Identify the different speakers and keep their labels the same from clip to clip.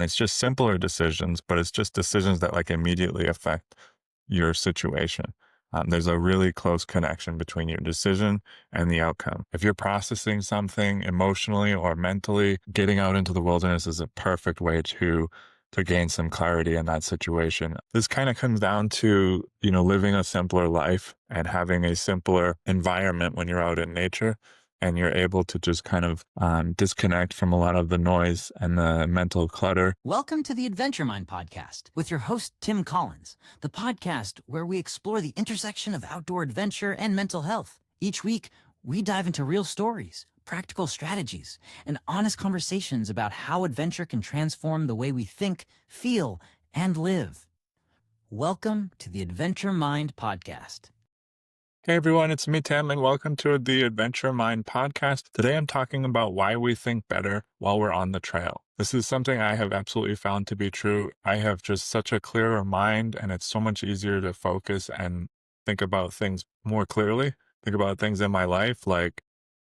Speaker 1: It's just simpler decisions, but it's just decisions that like immediately affect your situation. There's a really close connection between your decision and the outcome. If you're processing something emotionally or mentally, getting out into the wilderness is a perfect way to gain some clarity in that situation. This kind of comes down to, living a simpler life and having a simpler environment when you're out in nature and you're able to just kind of disconnect from a lot of the noise and the mental clutter.
Speaker 2: Welcome to the Adventure Mind podcast with your host, Tim Collins, the podcast where we explore the intersection of outdoor adventure and mental health. Each week, we dive into real stories, practical strategies, and honest conversations about how adventure can transform the way we think, feel, and live. Welcome to the Adventure Mind podcast.
Speaker 1: Hey everyone, it's me, Tim, and welcome to the Adventure Mind podcast. Today I'm talking about why we think better while we're on the trail. This is something I have absolutely found to be true. I have just such a clearer mind, and it's so much easier to focus and think about things more clearly, think about things in my life, like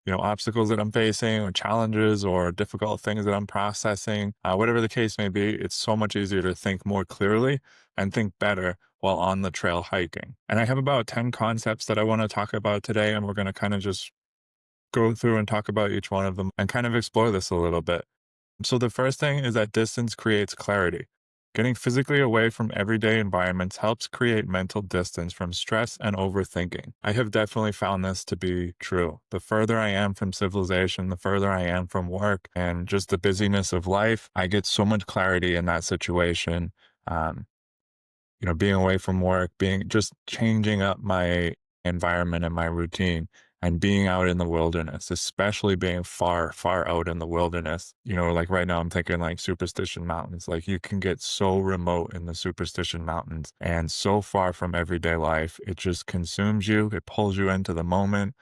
Speaker 1: obstacles that I'm facing or challenges or difficult things that I'm processing, whatever the case may be. It's so much easier to think more clearly and think better while on the trail hiking. And I have about 10 concepts that I want to talk about today, and we're going to kind of just go through and talk about each one of them and kind of explore this a little bit. So the first thing is that distance creates clarity. Getting physically away from everyday environments helps create mental distance from stress and overthinking. I have definitely found this to be true. The further I am from civilization, the further I am from work and just the busyness of life, I get so much clarity in that situation. Um, being away from work, being just changing up my environment and my routine and being out in the wilderness, especially being far, far out in the wilderness. Like right now I'm thinking like Superstition Mountains. Like you can get so remote in the Superstition Mountains and so far from everyday life. It just consumes you. It pulls you into the moment.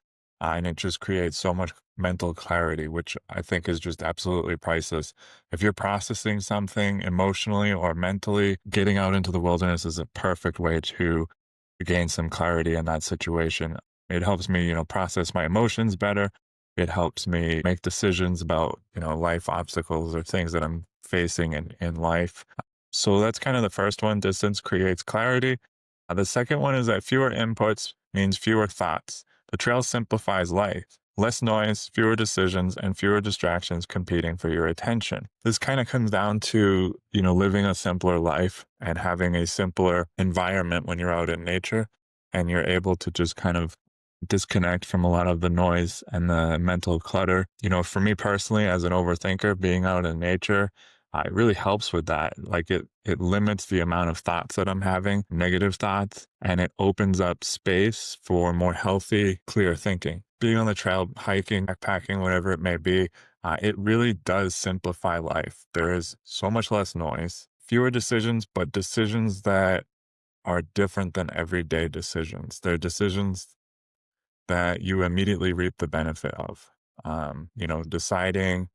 Speaker 1: And it just creates so much mental clarity, which I think is just absolutely priceless. If you're processing something emotionally or mentally, getting out into the wilderness is a perfect way to gain some clarity in that situation. It helps me, process my emotions better. It helps me make decisions about, life obstacles or things that I'm facing in life. So that's kind of the first one. Distance creates clarity. The second one is that fewer inputs means fewer thoughts. The trail simplifies life. Less noise, fewer decisions, and fewer distractions competing for your attention. This kind of comes down to, living a simpler life and having a simpler environment when you're out in nature and you're able to just kind of disconnect from a lot of the noise and the mental clutter. For me personally, as an overthinker, being out in nature, it really helps with that. Like it limits the amount of thoughts that I'm having, negative thoughts, and it opens up space for more healthy, clear thinking. Being on the trail, hiking, backpacking, whatever it may be, it really does simplify life. There is so much less noise, fewer decisions, but decisions that are different than everyday decisions. They're decisions that you immediately reap the benefit of. Deciding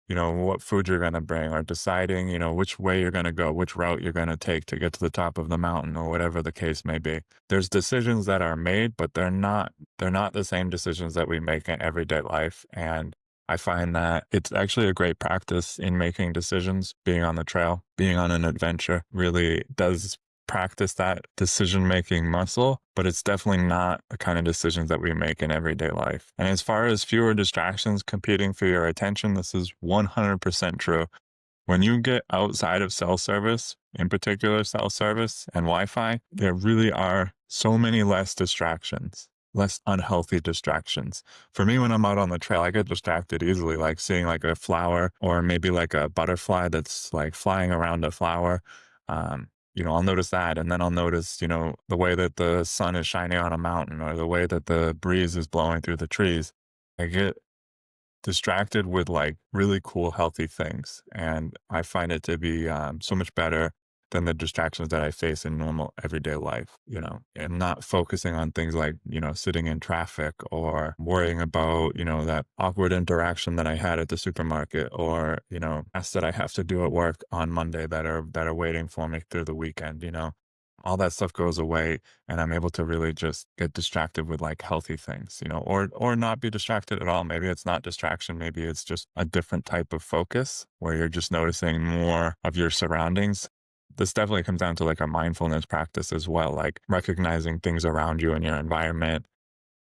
Speaker 1: what food you're going to bring or deciding, which way you're going to go, which route you're going to take to get to the top of the mountain or whatever the case may be. There's decisions that are made, but they're not the same decisions that we make in everyday life. And I find that it's actually a great practice in making decisions, being on the trail, being on an adventure really does practice that decision-making muscle, but it's definitely not the kind of decisions that we make in everyday life. And as far as fewer distractions competing for your attention, this is 100% true. When you get outside of cell service, in particular cell service and Wi-Fi, there really are so many less distractions, less unhealthy distractions. For me, when I'm out on the trail, I get distracted easily, like seeing like a flower or maybe like a butterfly that's like flying around a flower. I'll notice that. And then I'll notice, the way that the sun is shining on a mountain or the way that the breeze is blowing through the trees. I get distracted with like really cool, healthy things. And I find it to be so much better than the distractions that I face in normal everyday life, and not focusing on things like, sitting in traffic or worrying about, that awkward interaction that I had at the supermarket or, tasks that I have to do at work on Monday that are waiting for me through the weekend. all that stuff goes away, and I'm able to really just get distracted with like healthy things, or not be distracted at all. Maybe it's not distraction, maybe it's just a different type of focus where you're just noticing more of your surroundings. This definitely comes down to like a mindfulness practice as well, like recognizing things around you in your environment,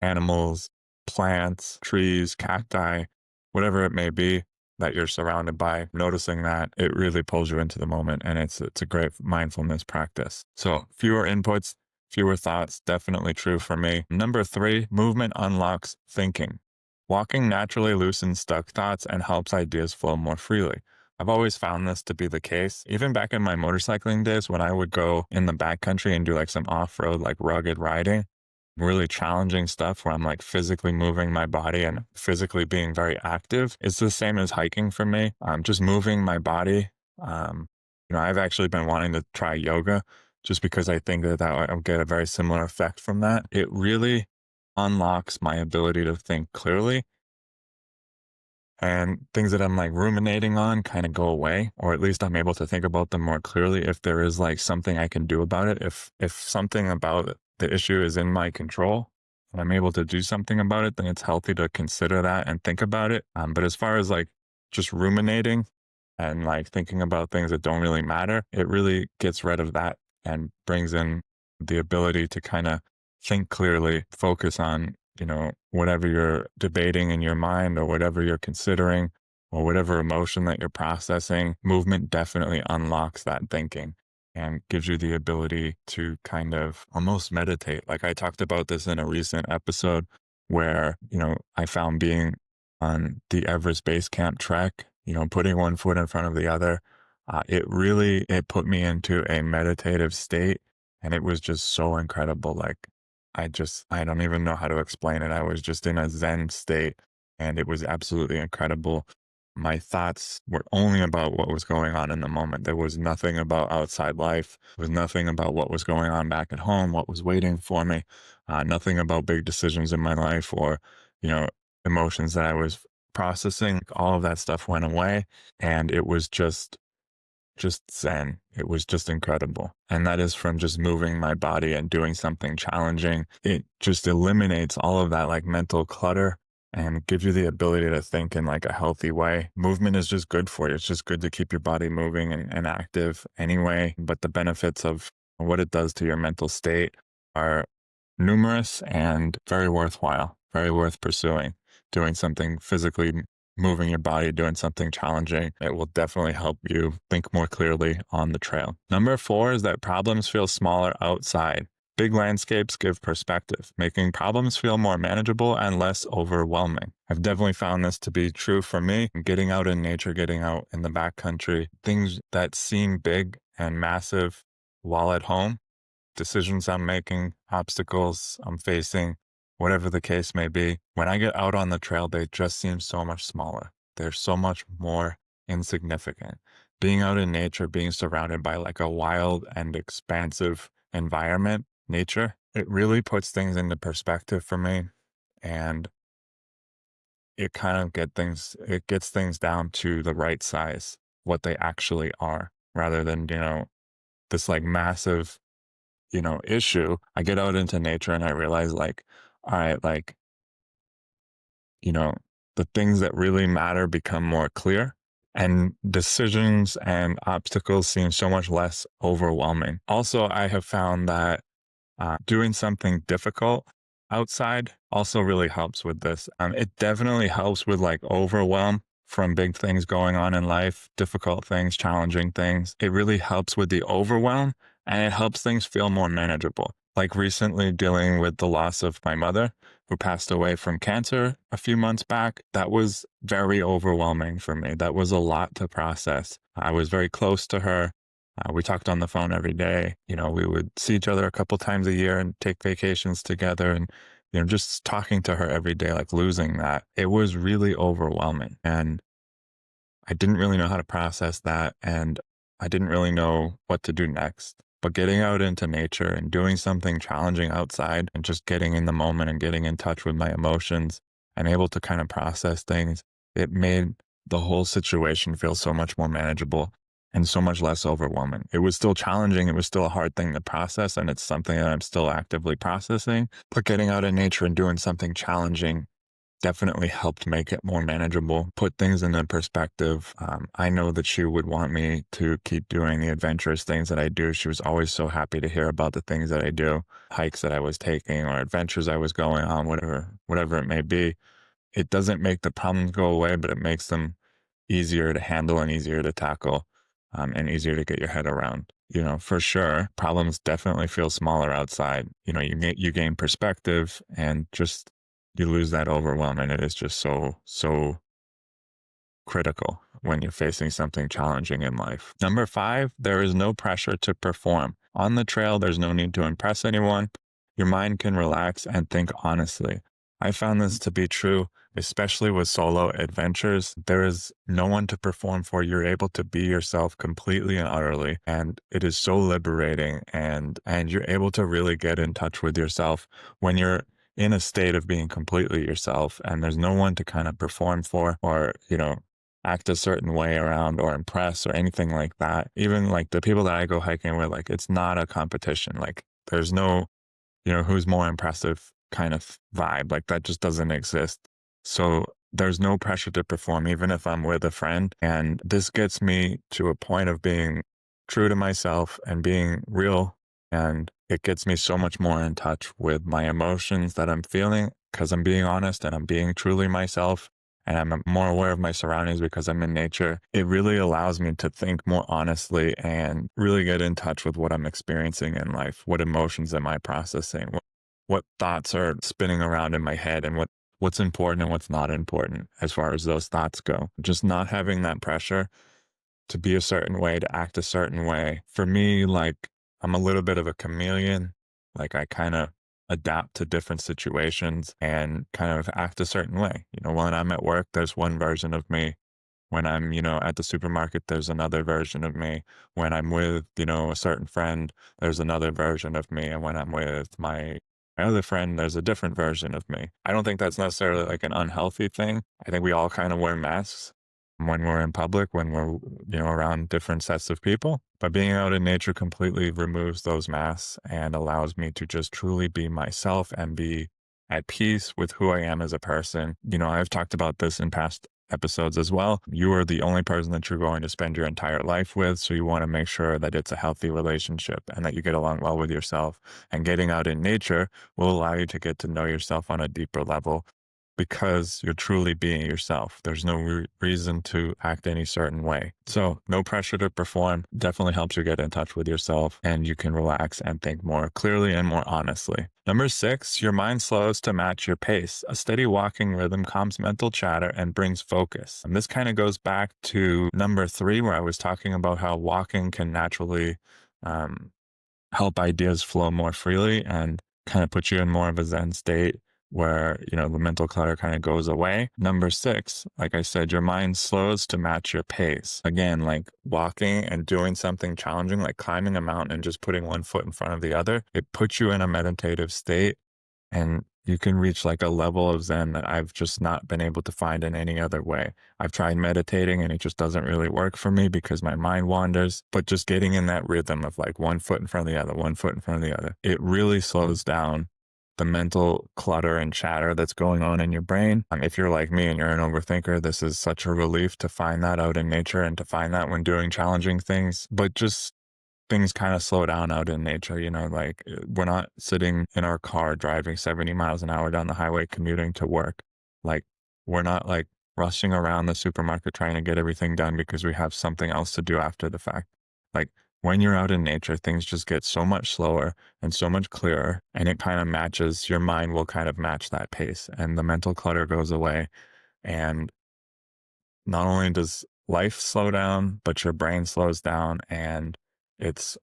Speaker 1: animals, plants, trees, cacti, whatever it may be that you're surrounded by, noticing that it really pulls you into the moment. And it's a great mindfulness practice. So fewer inputs, fewer thoughts, definitely true for me. Number 3, movement unlocks thinking. Walking naturally loosens stuck thoughts and helps ideas flow more freely. I've always found this to be the case. Even back in my motorcycling days, when I would go in the backcountry and do like some off-road, like rugged riding, really challenging stuff where I'm like physically moving my body and physically being very active. It's the same as hiking for me. Just moving my body. I've actually been wanting to try yoga just because I think that I'll get a very similar effect from that. It really unlocks my ability to think clearly, and things that I'm like ruminating on kind of go away, or at least I'm able to think about them more clearly if there is like something I can do about it. If something about the issue is in my control and I'm able to do something about it, then it's healthy to consider that and think about it. But as far as like just ruminating and like thinking about things that don't really matter, it really gets rid of that and brings in the ability to kind of think clearly, focus on, whatever you're debating in your mind or whatever you're considering or whatever emotion that you're processing. Movement definitely unlocks that thinking and gives you the ability to kind of almost meditate. Like I talked about this in a recent episode where, I found being on the Everest Base Camp trek, putting one foot in front of the other, it put me into a meditative state, and it was just so incredible. Like I don't even know how to explain it. I was just in a Zen state, and it was absolutely incredible. My thoughts were only about what was going on in the moment. There was nothing about outside life. There was nothing about what was going on back at home, what was waiting for me. Nothing about big decisions in my life or, you know, emotions that I was processing. All of that stuff went away, and it was just zen. It was just incredible. And that is from just moving my body and doing something challenging. It just eliminates all of that like mental clutter and gives you the ability to think in like a healthy way. Movement is just good for you. It's just good to keep your body moving and active anyway. But the benefits of what it does to your mental state are numerous and very worthwhile, very worth pursuing. Doing something physically, moving your body, doing something challenging, it will definitely help you think more clearly on the trail. Number 4 is that problems feel smaller outside. Big landscapes give perspective, making problems feel more manageable and less overwhelming. I've definitely found this to be true for me. Getting out in nature, getting out in the backcountry, things that seem big and massive while at home, decisions I'm making, obstacles I'm facing, whatever the case may be, when I get out on the trail, they just seem so much smaller. They're so much more insignificant. Being out in nature, being surrounded by like a wild and expansive environment, nature, it really puts things into perspective for me. And it gets things down to the right size, what they actually are, rather than, this like massive, issue. I get out into nature and I realize like, all right, like, you know, the things that really matter become more clear, and decisions and obstacles seem so much less overwhelming. Also, I have found that doing something difficult outside also really helps with this. It definitely helps with like overwhelm from big things going on in life, difficult things, challenging things. It really helps with the overwhelm, and it helps things feel more manageable. Like recently dealing with the loss of my mother, who passed away from cancer a few months back. That was very overwhelming for me. That was a lot to process. I was very close to her. We talked on the phone every day. We would see each other a couple times a year and take vacations together. And, just talking to her every day, like losing that, it was really overwhelming. And I didn't really know how to process that. And I didn't really know what to do next. But getting out into nature and doing something challenging outside and just getting in the moment and getting in touch with my emotions and able to kind of process things, it made the whole situation feel so much more manageable. and so much less overwhelming. It was still challenging. It was still a hard thing to process. And it's something that I'm still actively processing. But getting out in nature and doing something challenging definitely helped make it more manageable, put things into perspective. I know that she would want me to keep doing the adventurous things that I do. She was always so happy to hear about the things that I do, hikes that I was taking or adventures I was going on, whatever it may be. It doesn't make the problems go away, but it makes them easier to handle and easier to tackle, and easier to get your head around. For sure, problems definitely feel smaller outside. You gain perspective and just you lose that overwhelm, and it is just so critical when you're facing something challenging in life. Number 5, there is no pressure to perform. On the trail, there's no need to impress anyone. Your mind can relax and think honestly. I found this to be true, especially with solo adventures. There is no one to perform for. You're able to be yourself completely and utterly, and it is so liberating, and you're able to really get in touch with yourself when you're in a state of being completely yourself, and there's no one to kind of perform for or, act a certain way around or impress or anything like that. Even like the people that I go hiking with, like it's not a competition. Like there's no, who's more impressive kind of vibe. Like that just doesn't exist. So there's no pressure to perform, even if I'm with a friend. And this gets me to a point of being true to myself and being real. And it gets me so much more in touch with my emotions that I'm feeling because I'm being honest and I'm being truly myself. And I'm more aware of my surroundings because I'm in nature. It really allows me to think more honestly and really get in touch with what I'm experiencing in life. What emotions am I processing? What thoughts are spinning around in my head, and what's important and what's not important as far as those thoughts go. Just not having that pressure to be a certain way, to act a certain way. For me, like I'm a little bit of a chameleon. Like I kind of adapt to different situations and kind of act a certain way. When I'm at work, there's one version of me. When I'm, at the supermarket, there's another version of me. When I'm with, a certain friend, there's another version of me. And when I'm with my other friend, there's a different version of me. I don't think that's necessarily like an unhealthy thing. I think we all kind of wear masks when we're in public, when we're, around different sets of people. But being out in nature completely removes those masks and allows me to just truly be myself and be at peace with who I am as a person. I've talked about this in past episodes as well. You are the only person that you're going to spend your entire life with. So you want to make sure that it's a healthy relationship and that you get along well with yourself. And getting out in nature will allow you to get to know yourself on a deeper level because you're truly being yourself. There's no reason to act any certain way. So no pressure to perform definitely helps you get in touch with yourself, and you can relax and think more clearly and more honestly. Number 6, your mind slows to match your pace. A steady walking rhythm calms mental chatter and brings focus. And this kind of goes back to number 3, where I was talking about how walking can naturally help ideas flow more freely and kind of put you in more of a Zen state where, the mental clutter kind of goes away. Number 6, like I said, your mind slows to match your pace. Again, like walking and doing something challenging, like climbing a mountain and just putting one foot in front of the other, it puts you in a meditative state, and you can reach like a level of Zen that I've just not been able to find in any other way. I've tried meditating and it just doesn't really work for me because my mind wanders, but just getting in that rhythm of like one foot in front of the other, one foot in front of the other, it really slows down the mental clutter and chatter that's going on in your brain. If you're like me and you're an overthinker, this is such a relief to find that out in nature and to find that when doing challenging things. But just things kind of slow down out in nature, like we're not sitting in our car driving 70 miles an hour down the highway commuting to work. Like we're not like rushing around the supermarket trying to get everything done because we have something else to do after the fact. Like when you're out in nature, things just get so much slower and so much clearer, and it kind of matches, your mind will kind of match that pace and the mental clutter goes away. And not only does life slow down, but your brain slows down, and it's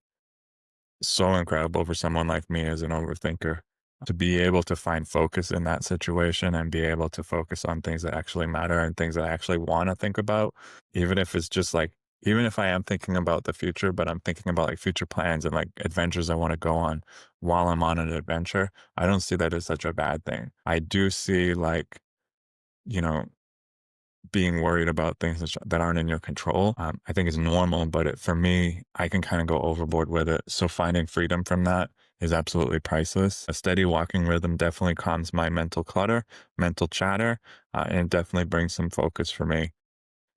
Speaker 1: so incredible for someone like me as an overthinker to be able to find focus in that situation and be able to focus on things that actually matter and things that I actually want to think about, even if it's just like, even if I am thinking about the future, but I'm thinking about like future plans and like adventures I want to go on while I'm on an adventure, I don't see that as such a bad thing. I do see like, you know, being worried about things that aren't in your control, I think is normal, but for me, I can kind of go overboard with it. So finding freedom from that is absolutely priceless. A steady walking rhythm definitely calms my mental clutter, mental chatter, and it definitely brings some focus for me.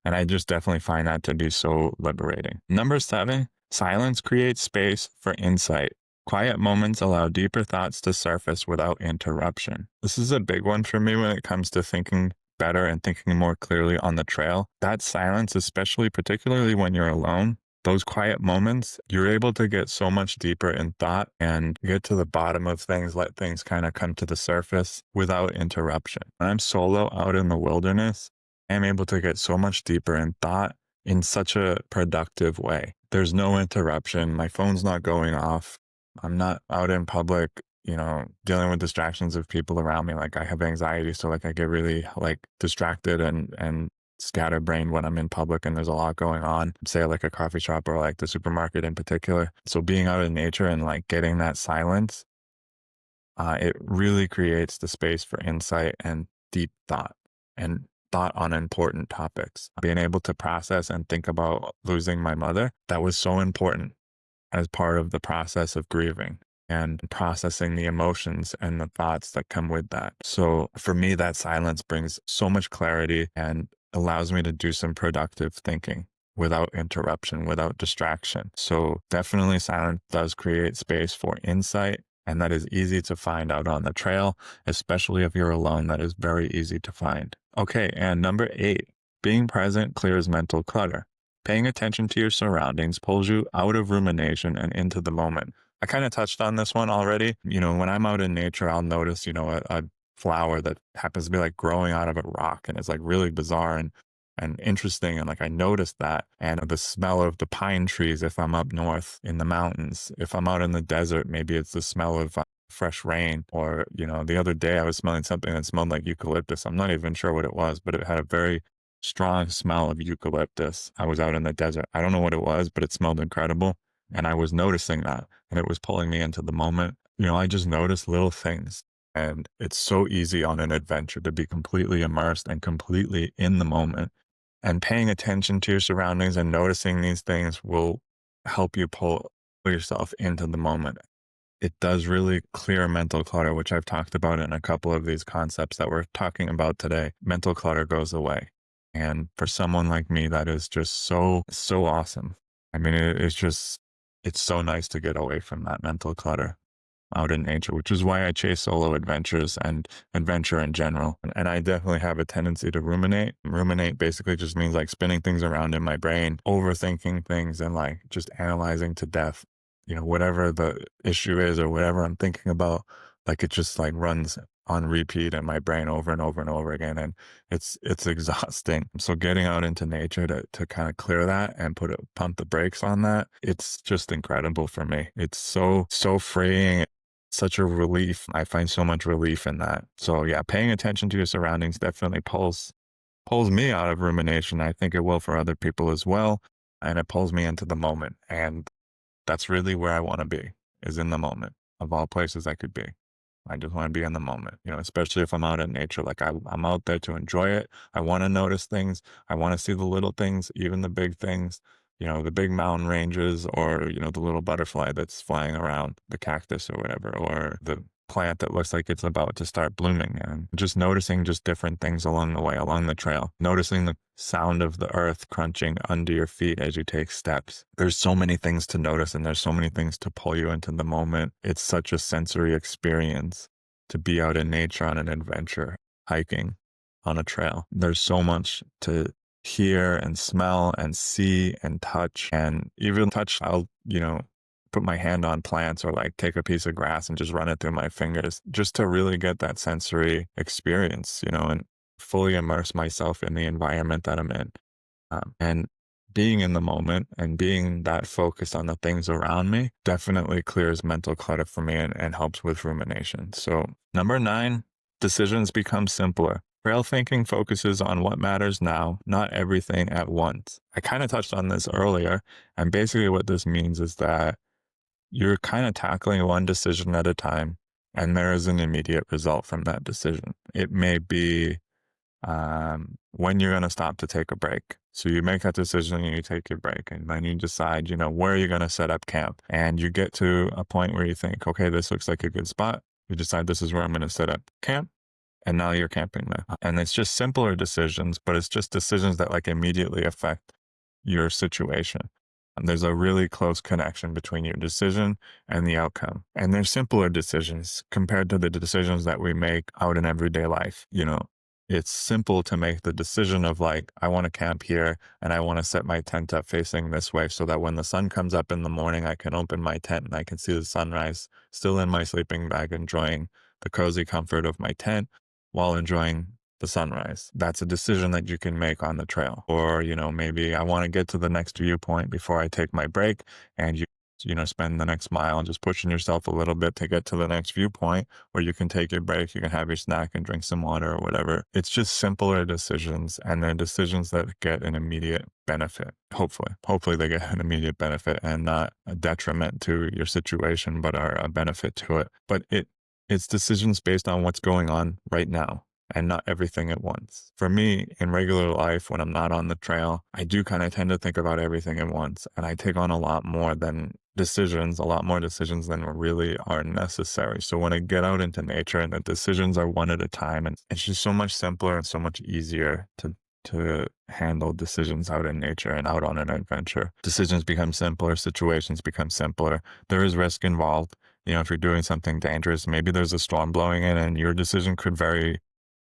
Speaker 1: And I just definitely find that to be so liberating. Number 7, silence creates space for insight. Quiet moments allow deeper thoughts to surface without interruption. This is a big one for me when it comes to thinking better and thinking more clearly on the trail. That silence, especially particularly when you're alone, those quiet moments, you're able to get so much deeper in thought and get to the bottom of things, let things kind of come to the surface without interruption. When I'm solo out in the wilderness, I'm able to get so much deeper in thought in such a productive way. There's no interruption. My phone's not going off. I'm not out in public, dealing with distractions of people around me. Like I have anxiety. So like I get really like distracted and scatterbrained when I'm in public and there's a lot going on, say like a coffee shop or like the supermarket in particular. So being out in nature and like getting that silence, it really creates the space for insight and deep thought and thought on important topics. Being able to process and think about losing my mother, that was so important as part of the process of grieving and processing the emotions and the thoughts that come with that. So for me, that silence brings so much clarity and allows me to do some productive thinking without interruption, without distraction. So definitely silence does create space for insight. And that is easy to find out on the trail, especially if you're alone. That is very easy to find. Okay, and number 8, being present clears mental clutter. Paying attention to your surroundings pulls you out of rumination and into the moment. I kind of touched on this one already. When I'm out in nature, I'll notice, a flower that happens to be like growing out of a rock and it's like really bizarre and interesting. And like I noticed that. And the smell of the pine trees if I'm up north in the mountains. If I'm out in the desert, maybe it's the smell of fresh rain. Or, the other day I was smelling something that smelled like eucalyptus. I'm not even sure what it was, but it had a very strong smell of eucalyptus. I was out in the desert. I don't know what it was, but it smelled incredible. And I was noticing that and it was pulling me into the moment. I just noticed little things. And it's so easy on an adventure to be completely immersed and completely in the moment. And paying attention to your surroundings and noticing these things will help you pull yourself into the moment. It does really clear mental clutter, which I've talked about in a couple of these concepts that we're talking about today. Mental clutter goes away. And for someone like me, that is just so, so awesome. I mean, it's so nice to get away from that mental clutter out in nature, which is why I chase solo adventures and adventure in general. And I definitely have a tendency to ruminate. Ruminate basically just means like spinning things around in my brain, overthinking things and like just analyzing to death, whatever the issue is or whatever I'm thinking about, like it just like runs on repeat in my brain over and over and over again. And it's exhausting. So getting out into nature to kind of clear that and pump the brakes on that, it's just incredible for me. It's so, so freeing. Such a relief. I find so much relief in that. So yeah, paying attention to your surroundings definitely pulls me out of rumination. I think it will for other people as well. And it pulls me into the moment. And that's really where I want to be, is in the moment. Of all places I could be, I just want to be in the moment, especially if I'm out in nature. Like I'm out there to enjoy it. I want to notice things. I want to see the little things, even the big things, the big mountain ranges or, the little butterfly that's flying around the cactus or whatever, or the plant that looks like it's about to start blooming, and just noticing just different things along the way, along the trail, noticing the sound of the earth crunching under your feet as you take steps. There's so many things to notice and there's so many things to pull you into the moment. It's such a sensory experience to be out in nature on an adventure, hiking on a trail. There's so much to hear and smell and see and touch, and even touch. I'll, put my hand on plants or like take a piece of grass and just run it through my fingers just to really get that sensory experience, and fully immerse myself in the environment that I'm in. And being in the moment and being that focused on the things around me definitely clears mental clutter for me and helps with rumination. So number 9, decisions become simpler. Trail thinking focuses on what matters now, not everything at once. I kind of touched on this earlier, and basically what this means is that you're kind of tackling one decision at a time, and there is an immediate result from that decision. It may be when you're going to stop to take a break. So you make that decision and you take your break, and then you decide, where you're going to set up camp. And you get to a point where you think, okay, this looks like a good spot. You decide this is where I'm going to set up camp. And now you're camping there. And it's just simpler decisions, but it's just decisions that like immediately affect your situation. And there's a really close connection between your decision and the outcome. And they're simpler decisions compared to the decisions that we make out in everyday life. It's simple to make the decision of like, I want to camp here and I want to set my tent up facing this way so that when the sun comes up in the morning, I can open my tent and I can see the sunrise still in my sleeping bag, enjoying the cozy comfort of my tent while enjoying the sunrise. That's a decision that you can make on the trail. Or, maybe I want to get to the next viewpoint before I take my break, and you spend the next mile and just pushing yourself a little bit to get to the next viewpoint where you can take your break, you can have your snack and drink some water or whatever. It's just simpler decisions, and they're decisions that get an immediate benefit. Hopefully they get an immediate benefit and not a detriment to your situation, but are a benefit to it. But it's decisions based on what's going on right now and not everything at once. For me, in regular life, when I'm not on the trail, I do kind of tend to think about everything at once. And I take on a lot more decisions than really are necessary. So when I get out into nature and the decisions are one at a time, and it's just so much simpler and so much easier to handle decisions out in nature and out on an adventure. Decisions become simpler, situations become simpler. There is risk involved. If you're doing something dangerous, maybe there's a storm blowing in and your decision could very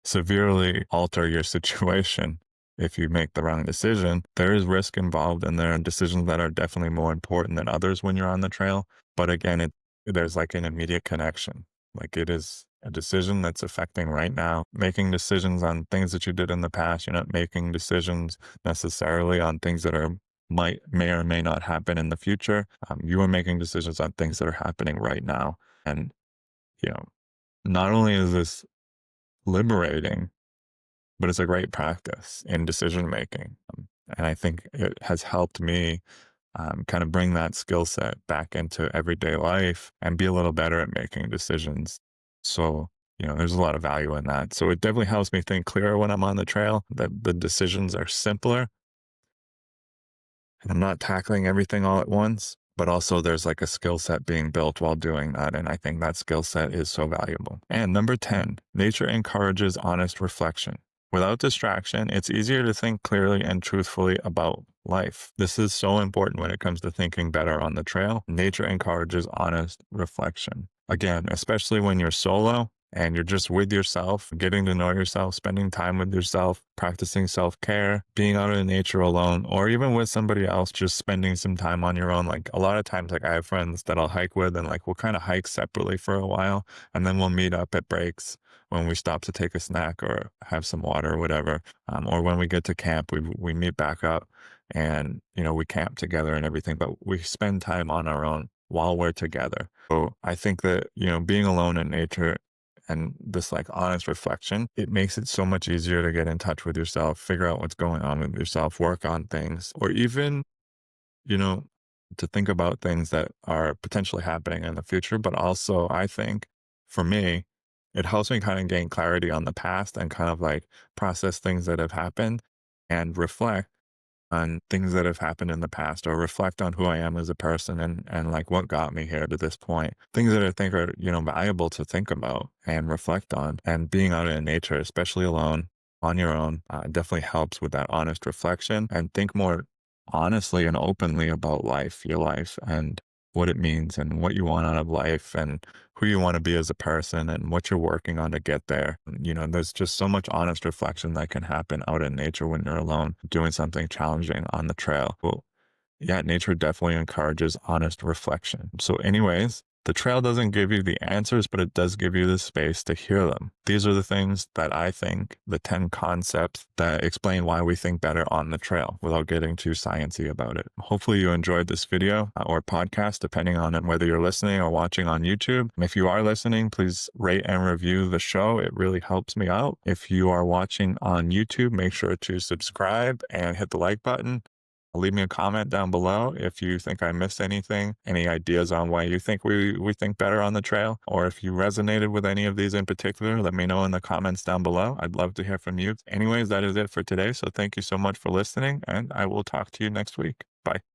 Speaker 1: severely alter your situation. If you make the wrong decision, there is risk involved, and there are decisions that are definitely more important than others when you're on the trail. But again, there's like an immediate connection. Like it is a decision that's affecting right now. Making decisions on things that you did in the past, you're not making decisions necessarily on things that may or may not happen in the future. You are making decisions on things that are happening right now. And, not only is this liberating, but it's a great practice in decision making. And I think it has helped me kind of bring that skill set back into everyday life and be a little better at making decisions. So, there's a lot of value in that. So it definitely helps me think clearer when I'm on the trail, that the decisions are simpler. And I'm not tackling everything all at once, but also there's like a skill set being built while doing that. And I think that skill set is so valuable. And number 10, nature encourages honest reflection. Without distraction, it's easier to think clearly and truthfully about life. This is so important when it comes to thinking better on the trail. Nature encourages honest reflection. Again, especially when you're solo and you're just with yourself, getting to know yourself, spending time with yourself, practicing self-care, being out in nature alone, or even with somebody else, just spending some time on your own. Like a lot of times, like I have friends that I'll hike with, and like we'll kind of hike separately for a while, and then we'll meet up at breaks when we stop to take a snack or have some water or whatever. Or when we get to camp, we meet back up and, we camp together and everything, but we spend time on our own while we're together. So I think that, being alone in nature and this like honest reflection, it makes it so much easier to get in touch with yourself, figure out what's going on with yourself, work on things, or even, to think about things that are potentially happening in the future. But also, I think for me, it helps me kind of gain clarity on the past and kind of like process things that have happened and reflect on things that have happened in the past, or reflect on who I am as a person and like what got me here to this point. Things that I think are, valuable to think about and reflect on. And being out in nature, especially alone, on your own, definitely helps with that honest reflection, and think more honestly and openly about life, your life, and what it means and what you want out of life and who you want to be as a person and what you're working on to get there. There's just so much honest reflection that can happen out in nature when you're alone, doing something challenging on the trail. Well, yeah, nature definitely encourages honest reflection. So anyways, the trail doesn't give you the answers, but it does give you the space to hear them. These are the things that I think, the 10 concepts that explain why we think better on the trail without getting too sciencey about it. Hopefully you enjoyed this video or podcast, depending on whether you're listening or watching on YouTube. And if you are listening, please rate and review the show. It really helps me out. If you are watching on YouTube, make sure to subscribe and hit the like button. Leave me a comment down below if you think I missed anything, any ideas on why you think we think better on the trail, or if you resonated with any of these in particular, let me know in the comments down below. I'd love to hear from you. Anyways, that is it for today. So thank you so much for listening, and I will talk to you next week. Bye.